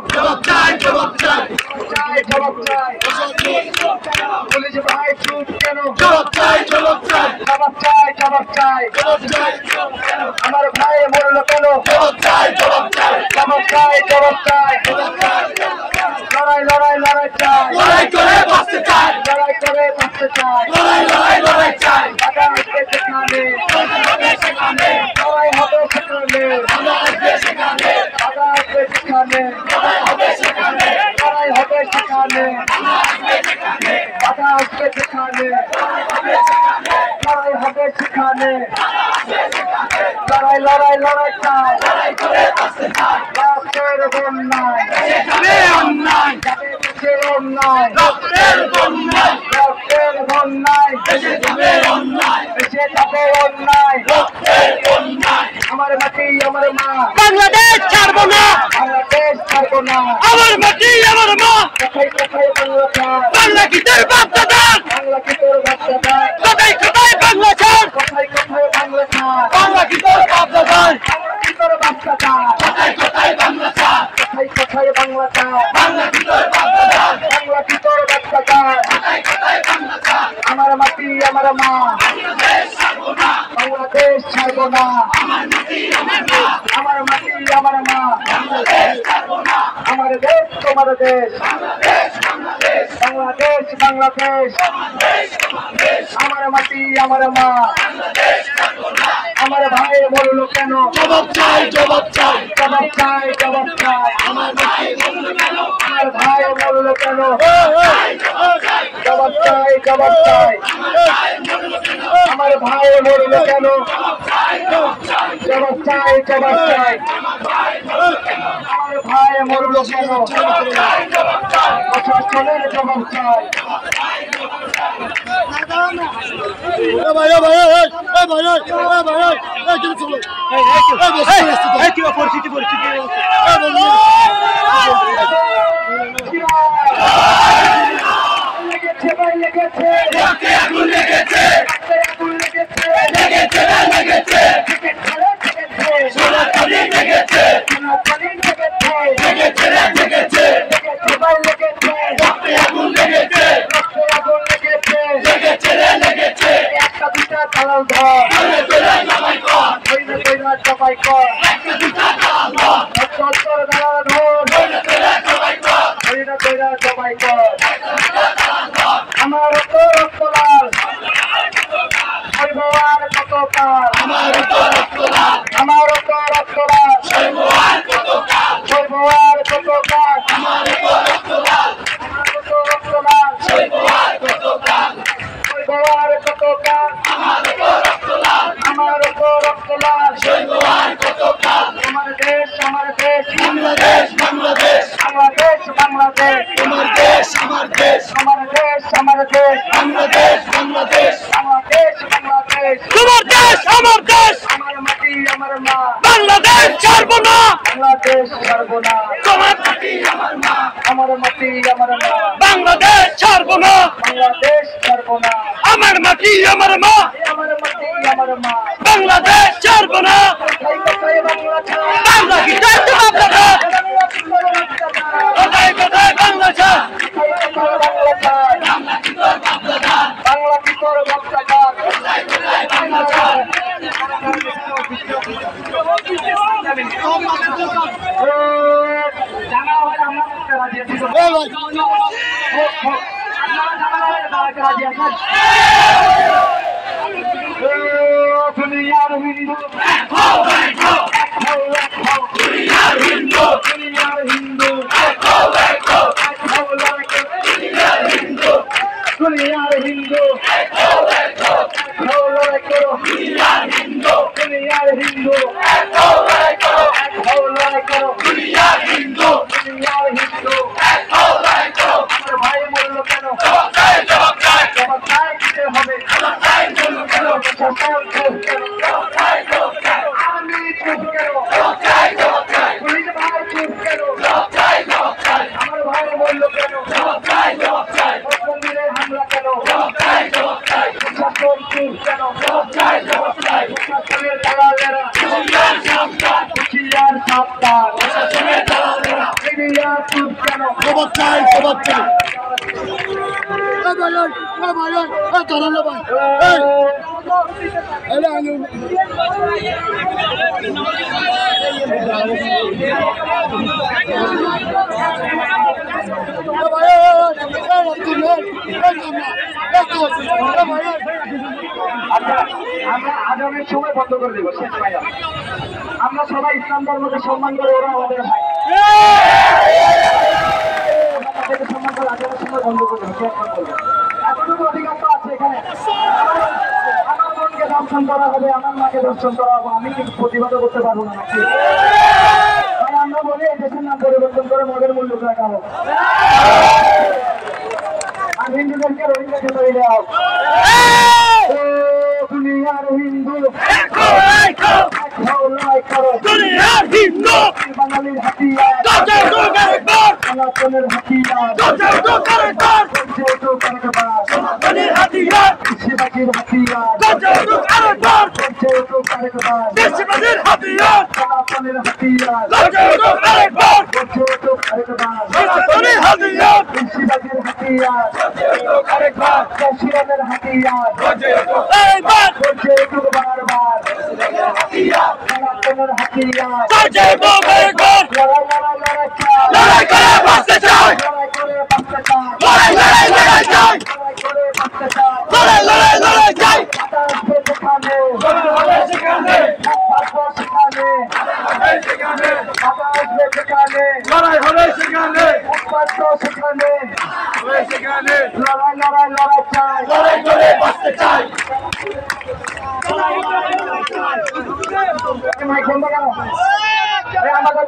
জবাব চাই জবাব চাই জবাব চাই পুলিশ ভাই চুপ কেন জবাব চাই জবাব চাই জবাব চাই জবাব চাই জবাব চাই আমার ভাই মরলো কেন জবাব চাই জবাব চাই জবাব চাই জবাব চাই লড়াই লড়াই লড়াই চাই লড়াই করে বাঁচতে চাই লড়াই করে বাঁচতে চাই লড়াই লড়াই লড়াই চাই টাকা আসবে সেখানে সেখানে লড়াই হবে সেখানে আসবে সেখানে টাকা আসবে সেখানে হবে সেখানে লড়াই হবে সেখানে আসবে সেখানে টাকা আসবে সেখানে লড়াই হবে সেখানে লড়াই লড়াই লড়াই চাই লড়াই করে বাঁচতে চাই রাষ্ট্রের বন্যায় সেখানে অন্যায় যাবে দেশে অন্যায় রক্তের বন্যায় রাষ্ট্রের বন্যায় দেশে যাবে অন্যায় দেশে যাবে অন্যায় রক্তের বন্যায় আমার মাটি আমার মা বাংলাদেশ ছাড়বো না বাংলাদেশ ছাড়বো না আমার মাটি আমার মা কোথায় কোথায় বাংলা ছাড় বাংলা কি তোর বাপ দাদা বাংলা কি তোর বাচ্চা দেয় কোথায় কোথায় বাংলা ছাড় কোথায় কোথায় বাংলা ছাড় বাংলা কি তোর বাপ দাদা বাংলা কি তোর বাচ্চা দেয় কোথায় কোথায় বাংলা ছাড় কোথায় কোথায় বাংলা ছাড় বাংলা কি তোর বাপ দাদা বাংলা কি তোর বাচ্চা দেয় কোথায় কোথায় বাংলা ছাড় আমার মাটি আমার মা বাংলাদেশ ছাড়বো না বাংলাদেশ ছাড়বো না আমার মাটি আমার মা আমার মাটি আমার মা বাংলাদেশ ছাড়বো না আমার দেশ তোমার দেশ বাংলাদেশ বাংলাদেশ বাংলাদেশ বাংলাদেশ বাংলাদেশ বাংলাদেশ আমার মাটি আমার মা বাংলাদেশ ছাড়বো না আমার ভাই বললো কেন জবাব চাই জবাব চাই জবাব চাই জবাব চাই আমার ভাই বললো কেন আমার ভাই বললো কেন জবাব চাই জবাব চাই জবাব চাই আমার ভাই বললো কেন আমার ভাই মরলো কেন জবাব চাই জবাব চাই জবাব চাই আমার ভাই মরলো কেন জবাব চাই প্রশাসনের জবাব চাই লেগেছে ভাই লেগেছে রক্তে আগুন লেগেছে আগুন লেগেছে লেগেছে না লেগেছে লেগেছে সোনাতলি লেগেছে লেগেছে না লেগেছে ভাই লেগেছে রক্তে আগুন লেগেছে আগুন লেগেছে লেগেছে না লেগেছে একটা দুটা চালাল ধর আরে তোরা সবাই কর কইনা কইনা সবাই কর একটা দুটা কাল ধর চত্বর দাঁড়া ধর তোরা সবাই কর কইনা কইনা সবাই কর একটা দুটা কাল ধর আমার তো রক্তলাল সর্ববার কত কাল আমার তো রক্তলাল আমার তো রক্তলাল সর্বহার কত কাল সর্ববার কত কাল আমার তো রক্তলাল আমার তো রক্তলাল সর্বহার কত কাল সর্ববার কত কাল আমার তো রক্তলাল আমার তো রক্তলাল সর্বহার কত কাল আমার দেশ বাংলাদেশ বাংলাদেশ বাংলাদেশ বাংলাদেশ তোমার দেশ আমার দেশ আমার দেশ আমার দেশ বাংলাদেশ বাংলাদেশ বাংলাদেশ বাংলাদেশ তোমার দেশ আমার দেশ আমার মাটি আমার মা বাংলাদেশ ছাড়বো না বাংলাদেশ ছাড়বো না তোমার মাটি আমার মা আমার মাটি আমার মা বাংলাদেশ ছাড়বো না বাংলাদেশ ছাড়বো না আমার মাটি আমার মা আমার মাটি আমার মা বাংলাদেশ ছাড়বো না কোথায় কোথায় বাংলা ছাড় বাংলা কি তার জবাব দাদা কোথায় কোথায় বাংলা ছাড় বাংলা ছাড় বাংলা কি তোর বাপ দাদা বাংলা কি তোর বাচ্চা কার কোথায় কোথায় বাংলা ছাড় জানা হয় আমরা করতে রাজি আছি রাজি আছেন দুনিয়ার হিন্দু দুনিয়ার হিন্দু দুনিয়ার হিন্দু দুনিয়ার হিন্দু দুনিয়ার হিন্দু দুনিয়ার হিন্দু দুনিয়ার হিন্দু লড়াই করো লড়াই করো দুনিয়ার হিন্দু দুনিয়ার হিন্দু লড়াই করো আমার ভাই মরলো কেন জবাব চাই জবাব চাই জবাব চাই দিতে হবে জবাব চাই বলুন কেন প্রশাসন চুপ কেন জবাব চাই জবাব চাই আমি চুপ কেন জবাব চাই জবাব চাই পুলিশ ভাই চুপ মিডিয়া চুপ কেন? খবর চাই, খবর চাই। আমরা আগামীর সময় বন্ধ করে দেবো, শেষ ভাইয়া। আমরা সবাই ইসলাম ধর্মকে সম্মান করে, ওরা আমাদের ভাই। আমরা তাদেরকে সম্মান করে আগামীর সময় বন্ধ করে দেবো, শেষ করবো। এতটুকু অধিকার তো আছে এখানে। আমার বোনকে দর্শন করা হবে, আমার মাকে দর্শন করা হবে, আমি কিন্তু প্রতিবাদও করতে পারবো না নাকি? তাই আমরা বলি এই দেশের নাম পরিবর্তন করে মদের মূল্য রাখা হোক, আর হিন্দুদেরকে রোহিঙ্গা খেতে দেওয়া হোক। দুনিয়ার হিন্দু দুনিয়ার হিন্দু বাঙালির হাতিয়ার, সনাতনের হাতিয়ার, সনাতনের হাতিয়ার, শিবাজির হাতিয়ার, দেশবাসীর হাতিয়ার, সনাতনের হাতিয়ার, সনাতনের হাতিয়ার, শিবাজির হাতিয়ার, আরেকবার শিরাদের হাতিয়ার, এইবার বারবার সনাতনের হাতিয়ার। সাজে বাবার লড়াই লড়াই লড়াই চাই, লড়াই করে বাঁচতে চাই, লড়াই করে বাঁচতে চাই, লড়াই লড়াই লড়াই চাই, লড়াই করে বাঁচতে চাই। লড়াই লড়াই লড়াই চাই, বাধা আসবে যেখানে, সেখানে বাধা সেখানে, সেখানে বাধা আসবে যেখানে, লড়াই হবে, সেখানে একমাত্র সেখানে সেখানে লড়াই লড়াই লড়াই চাই। লড়াই করে বাঁচতে চাই। মাইক বন্ধ করো। আমাদের